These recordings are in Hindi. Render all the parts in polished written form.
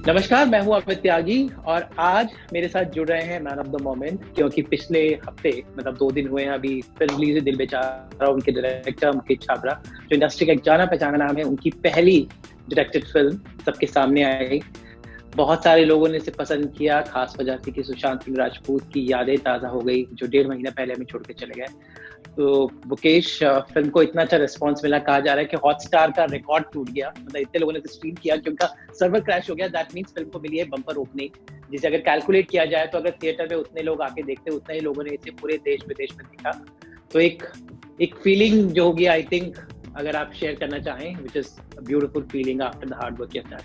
नमस्कार, मैं हूँ अमित त्यागी और आज मेरे साथ जुड़ रहे हैं मैन ऑफ द मोमेंट क्योंकि पिछले हफ्ते मतलब 2 दिन हुए हैं अभी फिल्म रिलीज़ है दिल बेचारा। उनके डायरेक्टर अंकित छाबड़ा जो इंडस्ट्री का एक जाना-पहचाना नाम है, उनकी पहली डायरेक्टेड फिल्म सबके सामने आई। बहुत सारे लोगों ने इसे पसंद किया, खास वजह थी कि सुशांत सिंह राजपूत की यादें ताज़ा हो गई, जो 1.5 महीना पहले हमें छोड़ के चले गए। तो मुकेश, फिल्म को इतना अच्छा रिस्पॉन्स मिला, कहा जा रहा है कि हॉटस्टार का रिकॉर्ड टूट गया, मतलब इतने लोगों ने इसे स्ट्रीम किया कि उनका सर्वर क्रैश हो गया। दैट मीन्स फिल्म को मिली है बम्पर ओपनिंग, जिसे अगर कैलकुलेट किया जाए तो अगर थिएटर में उतने लोग आके देखते, उतने ही लोगों ने इसे पूरे देश विदेश में देखा। तो एक फीलिंग जो होगी, आई थिंक अगर आप शेयर करना चाहें, which is a beautiful feeling after the hard work you have done.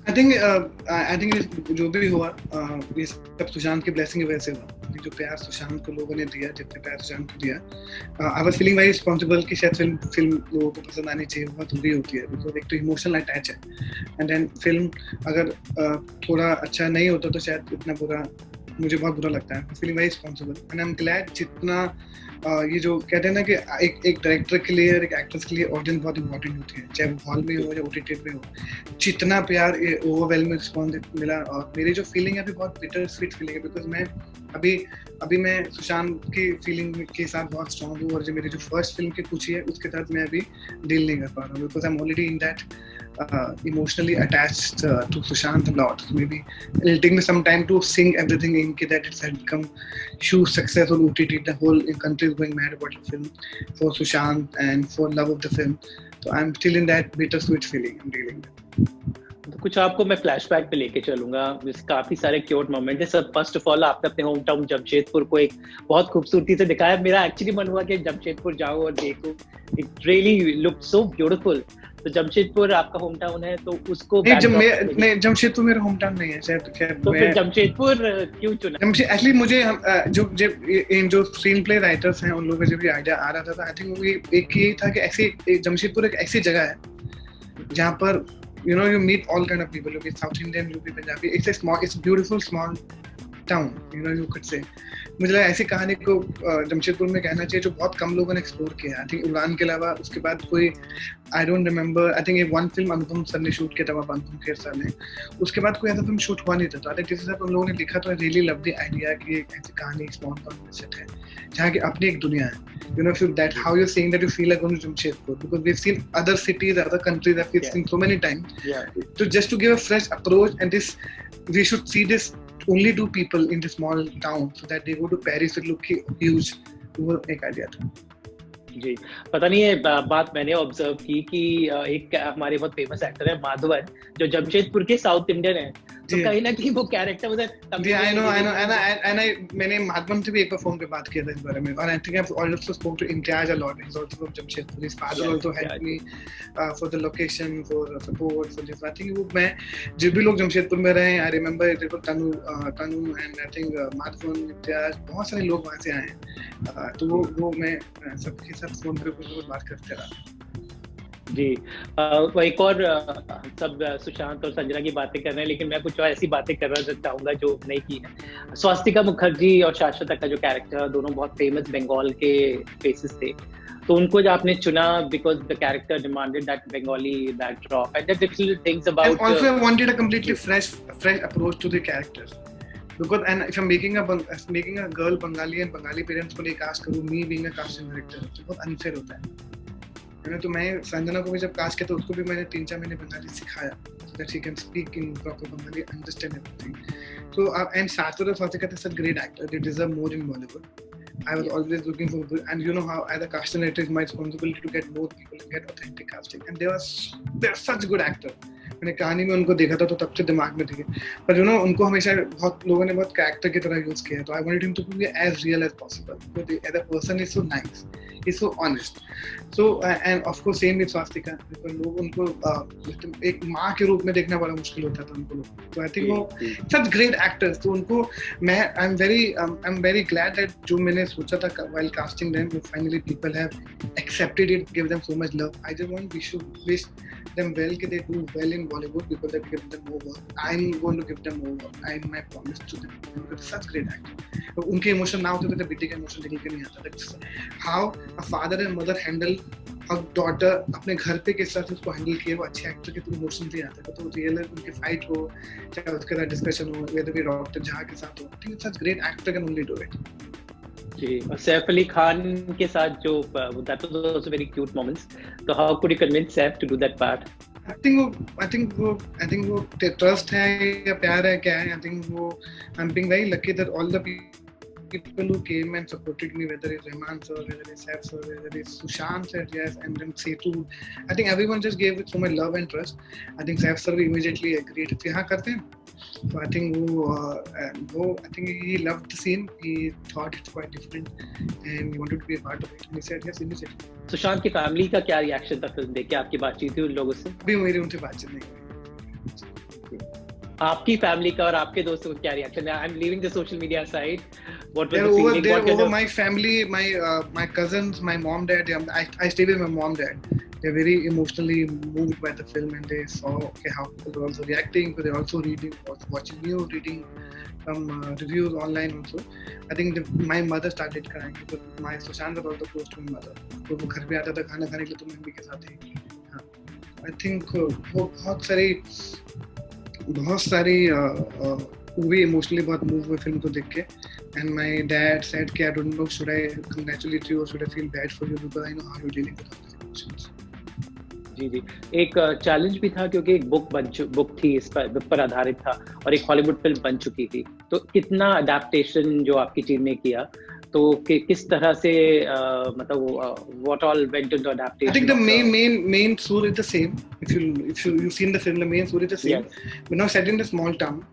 I think जो भी हुआ ये सब सुशांत की ब्लेसिंग की वजह से हुआ। जो प्यार सुशांत को लोगों ने दिया, जितने प्यार सुशांत को दिया, I was feeling very responsible कि शायद फिल्म लोगों को पसंद आनी चाहिए। बहुत जरूरी होती है बिकॉज एक तो इमोशनल अटैच है, एंड देन फिल्म अगर थोड़ा अच्छा नहीं होता तो शायद इतना बुरा, मुझे बहुत बुरा लगता है। Feeling very responsible and I am glad जितना ये जो कहते हैं ना कि एक डायरेक्टर के लिए और एक एक्ट्रेस के लिए ऑडियंस बहुत इंपॉर्टेंट होती है, चाहे वो हॉल में हो या ओटीटी पे हो। जितना प्यार, ओवरवेलमिंग रिस्पॉन्स मिला, और मेरी जो फीलिंग है अभी बहुत बिटर स्वीट फीलिंग है बिकॉज मैं अभी मैं सुशांत की फीलिंग के साथ बहुत स्ट्रॉन्ग हूँ, और जो मेरी जो फर्स्ट फिल्म की पूछी है उसके साथ मैं अभी डील नहीं कर पा रहा हूँ because I am already in that emotionally attached to Sushant a lot. So maybe it'll take me some time to sink everything in that it's had become huge success on OTT. The whole country is going mad about the film for Sushant and for love of the film. So I'm still in that bittersweet feeling I'm dealing with. तो कुछ आपको मैं फ्लैशबैक पे लेके चलूंगा। काफी सारे क्यूट मोमेंट है। सब फर्स्ट ऑफ ऑल आपने अपने होम टाउन जमशेदपुर को एक बहुत खूबसूरती से दिखाया। मेरा एक्चुअली मन हुआ कि जमशेदपुर जाऊं और देखूं। It really looked so beautiful. तो जमशेदपुर आपका होम टाउन है, तो उसको नहीं, जमशेदपुर मेरा होम टाउन नहीं है शायद। तो फिर जमशेदपुर क्यों चुना? एक्चुअली मुझे जो स्क्रीन प्ले राइटर्स हैं उन लोगों का जब ये आइडिया आ रहा था, आई थिंक वो एक ये था कि ऐसे जमशेदपुर एक ऐसी जगह है जहाँ पर you meet all kind of people. You be South Indian, you be Punjabi. It's a beautiful small town, you could say. मुझे लगा ऐसी कहानी को जमशेदपुर में कहना चाहिए जो बहुत कम लोगों ने एक्सप्लोर किया। आई थिंक उड़ान के अलावा उसके बाद कोई, I don't remember, I think ये वन फिल्म अनुपम सर ने शूट किया था, अनुपम खेर सर ने। उसके बाद कोई ऐसा फिल्म शूट हुआ नहीं था। तो आई थिंक जिस हिसाब से उन लोगों ने लिखा, तो I really love the idea कि एक ऐसी कहानी स्मॉल टाउन में सेट है जहाँ की अपनी एक दुनिया है। That how you're saying that you feel like going to Jamshedpur, because we've seen other cities, other countries that we've seen so many times. So just to give a fresh approach, and this, we should see this only to people in the small town, so that they go to Paris, it look huge. वो एक आइडिया था। जी, पता नहीं, ये बात मैंने ऑब्जर्व की कि एक हमारे बहुत फेमस एक्टर है माधवन, जो जमशेदपुर के साउथ इंडियन है। तो कहीं ना कहीं वो कैरेक्टर मुझे I know and मैंने माधवन से भी एक बार फोन पे बात किया था इस बारे में, और I think I've also spoken to Imtiaz a lot. He's also from Jamshedpur. His father also helped me for the location, for support, for this. I think वो मैं जब भी लोग जमशेदपुर में रहे, I remember Tanu and I think Madhavan, Imtiaz, बहुत सारे लोग वहाँ से आए हैं। तो वो मैं सबके साथ फोन पे कुछ बात करते रहा। जी, वो एक और सब सुशांत और संजना की बातें कर रहे हैं, लेकिन मैं कुछ और ऐसी बातें करना चाहूंगा जो नहीं की है। स्वास्तिका मुखर्जी और शाश्वता का जो कैरेक्टर, दोनों बहुत फेमस बंगाल के फेसेस थे। तो उनको जो आपने चुना because the character demanded that Bengali backdrop and the different things about. Also I wanted a completely fresh approach to the characters. Because and if I'm making a girl Bengali and Bengali parents को लिए कास्ट करूँ, me being a casting director, तो बहुत unfair होता है। तो मैं संजना को भी जब कास्ट किया तो उसको भी मैंने 3-4 महीने बंगाली सिखाया, so that she can speak in proper Bengali, understand everything. So and Shashwata Swastika is a great actor. They deserve more in Bollywood. I was always looking for, and you know how as a casting director it's my responsibility to get more people and get authentic casting. And they're such good actor. मैंने कहानी में उनको देखा था तो तब से दिमाग में थे, पर उनको हमेशा बहुत लोगों ने बहुत कैरेक्टर की तरह यूज किया। तो I wanted him to be as real as possible, because as a person is so nice, is so honest. So and of course same with Swastika, लोग उनको एक माँ के रूप में देखना बड़ा मुश्किल होता था उनको लोग। तो आई थिंक वो सच ग्रेट एक्टर्स, तो उनको मैं I am very glad that जो मैंने सोचा था while casting them, finally people have accepted it, give them so much love. I just want wish them well, कि they do well in Bollywood, because they give them more work. I'm going to give them more work. I'm my promise to them, because such great actor. उनके इमोशन ना होते तो बेटे का इमोशन निकल के नहीं आता। That's how a father and mother handle और डॉटर अपने घर पे किस तरह से उसको हैंडल किया, वो अच्छे एक्टर के थ्रू इमोशनली आता है, तो रियल उनकी फाइट हो चाहे उसके साथ डिस्कशन हो, वेदर बी डॉक्टर जहाँ के साथ हो, I think such great actor can only do it. जी, और सैफ अली खान के साथ जो that was also very cute moments. So how could you convince Saif to do that part? I think वो ट्रस्ट है या प्यार है क्या है, I think वो I'm being very lucky that all the people who came and supported me, whether it's Rahman sir, whether it's Saif sir, whether it's Sushant said yes, and then Setu, I think everyone just gave it so much love and trust. I think Saif sir immediately agreed कि हाँ करते हैं, so I think वो I think he loved the scene, he thought it's quite different and he wanted to be a part of it, and he said yes immediately. Sushant की फैमिली का क्या रिएक्शन था फिल्म देख के? आपकी बातचीत हुई उन लोगों से? अभी मेरी उनसे बातचीत नहीं हुई। आपकी फैमिली का और आपके दोस्तों का क्या रिएक्शन है? I am leaving the social media side. What was They're the over feeling? there What kind over of... my family, my cousins, my mom, dad. I stay with my mom, dad. They're very emotionally moved by the film, and they saw how people were also reacting, but they're also watching news, reading some reviews online also. I think my mother started crying because my Sushant was also close to my mother. तो वो घर पे आता था खाना खाने के लिए, तो मम्मी के साथ ही. हाँ, I think वो बहुत सारी वो भी इमोशनली बहुत मूव हुए फिल्म को देख के. And my dad said कि I don't know should I congratulate you or should I feel bad for you because I know how you're dealing with all these emotions. जी जी, एक चैलेंज भी था क्योंकि एक बुक थी, इस पर आधारित था और एक हॉलीवुड फिल्म बन चुकी थी, तो कितना अडेप्टेशन जो आपकी टीम ने किया, तो किस तरह से मतलब what all went into adaptation? I think the main story is the same. If you've seen the film, the main story is the same. Yes. We're now set in a small town.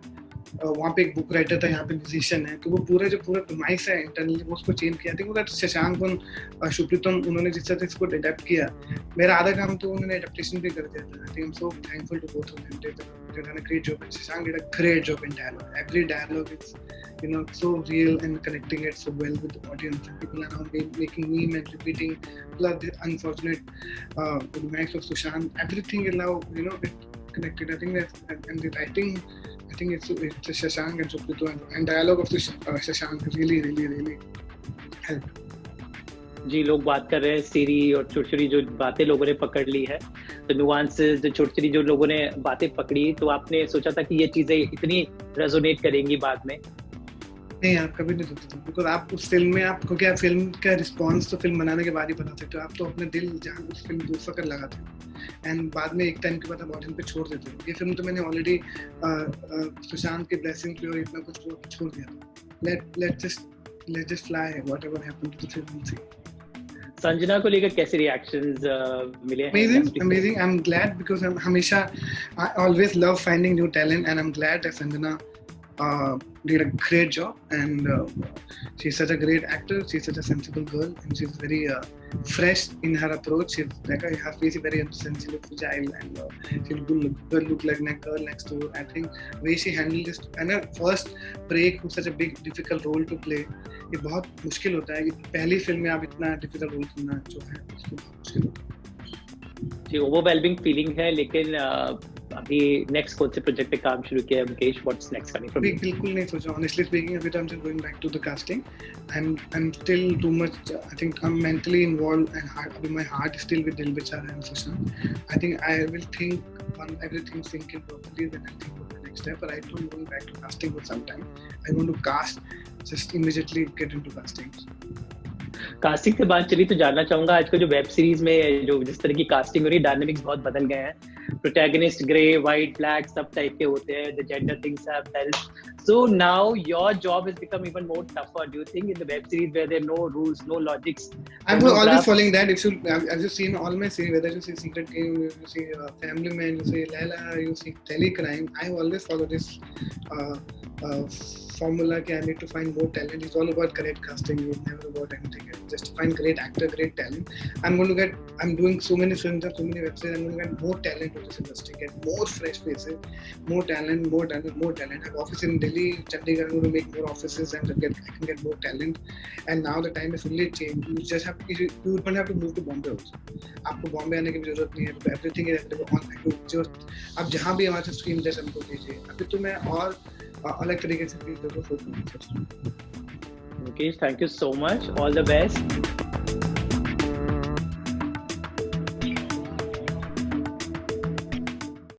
वहाँ पे एक बुक राइटर था, यहाँ पे म्यूजिशियन है, तो वो पूरा प्रीमाइस है इंटरनली वो उसको चेंज किया. थिंक वो शशांक और शुभ्रितम उन्होंने जिस तरह से इसको अडेप्ट किया, मेरा आधा काम तो उन्होंने अडेप्टेशन भी कर दिया था. I think I am so thankful to both of them. They did a great job. Shashank did a great job in dialogue. Every dialogue is so real and connecting it so well with the audience. And people are now making meme and repeating. Plus the unfortunate remarks of Sushant. Everything is now it connected. I think that and the writing. I think it's Shashank and Sukrito and dialogue of Shashank really helped. जी, लोग बात कर रहे हैं सीरी और छोटी जो बातें लोगों ने पकड़ ली है, तो नुआंसेस जो छोटी जो लोगों ने बातें पकड़ी, तो आपने सोचा था कि ये चीजें इतनी रेजोनेट करेंगी बाद में? नहीं, आप कभी नहीं सोचते, बिकॉज आप उस फिल्म में आपको क्या फिल्म का रिस्पॉन्स तो फिल्म बनाने के बाद ही बता सकते हो. आप तो अपने दिल जान उस फिल्म को फकर लगाते हो एंड बाद में एक टाइम के बाद आप ऑडियंस पे छोड़ देते हो. ये फिल्म तो मैंने ऑलरेडी सुशांत की ब्लेसिंग पे और इतना कुछ छोड़ दिया था. Let's just fly. Whatever happened to the film, we'll see. Sanjana को लेकर कैसे रिएक्शंस मिले? Amazing. I'm glad because I always love finding new talent and I'm glad that Sanjana did a great job and she's such a great actor. She's such a sensible girl and she's very fresh in her approach. She's like her face is very innocent. She looks agile and she'll look like a girl next door. I think the way she handled this and her first break was such a big difficult role to play. ये बहुत मुश्किल होता है. पहली फिल्म में आप इतना डिफिकल्ट रोल करना जो है उसको बहुत मुश्किल होता है. जी, ओवरवेलमिंग फीलिंग है, लेकिन अभी नेक्स्ट कौन से प्रोजेक्ट पे काम शुरू किया है Mukesh? What's next coming from? बिल्कुल नहीं सोचा. ऑनेस्टली स्पीकिंग अभी तो I'm just going back to the casting. I'm still too much. I think I'm mentally involved and my heart is still with Dil Bechara and Sushant. I think I will think on everything sink in properly then I think of the next step. But I don't going back to casting for some time. I want to cast, just immediately get into casting. Casting से बात चली तो जानना चाहूंगा आजकल जो वेब सीरीज में जो जिस तरह की कास्टिंग हो रही है, डायनामिक्स बहुत बदल गए हैं. प्रोटैगनिस्ट ग्रे, व्हाइट, ब्लैक सब टाइप के होते हैं. The gender things have helped. So now your job has become even more tougher. Do you think in the web series where there are no rules, no logics? I'm always following that. If you've seen all my series, whether you see Secret Game, you see Family Man, you see Laila, you see Telecrime, I always follow this formula. I need to find more talent. It's all about correct casting. It's never about anything else. Just find great actor, great talent. I'm doing so many films, so many web series. I'm going to get more talent to this industry. Get more fresh faces, more talent. I have office in Delhi, Chandigarh. I'm going to make more offices and I can get more talent. And now the time is fully changed. You don't have to move to Bombay also. आपको बॉम्बे आने की जरूरत नहीं है. Everything is available online. जो आप जहाँ भी हमारे स्क्रीन जैसे हमको दीजिए. अभी तो मैं और अलग तरीके से फील कर रहा हूँ. Mukesh, thank you so much. All the best.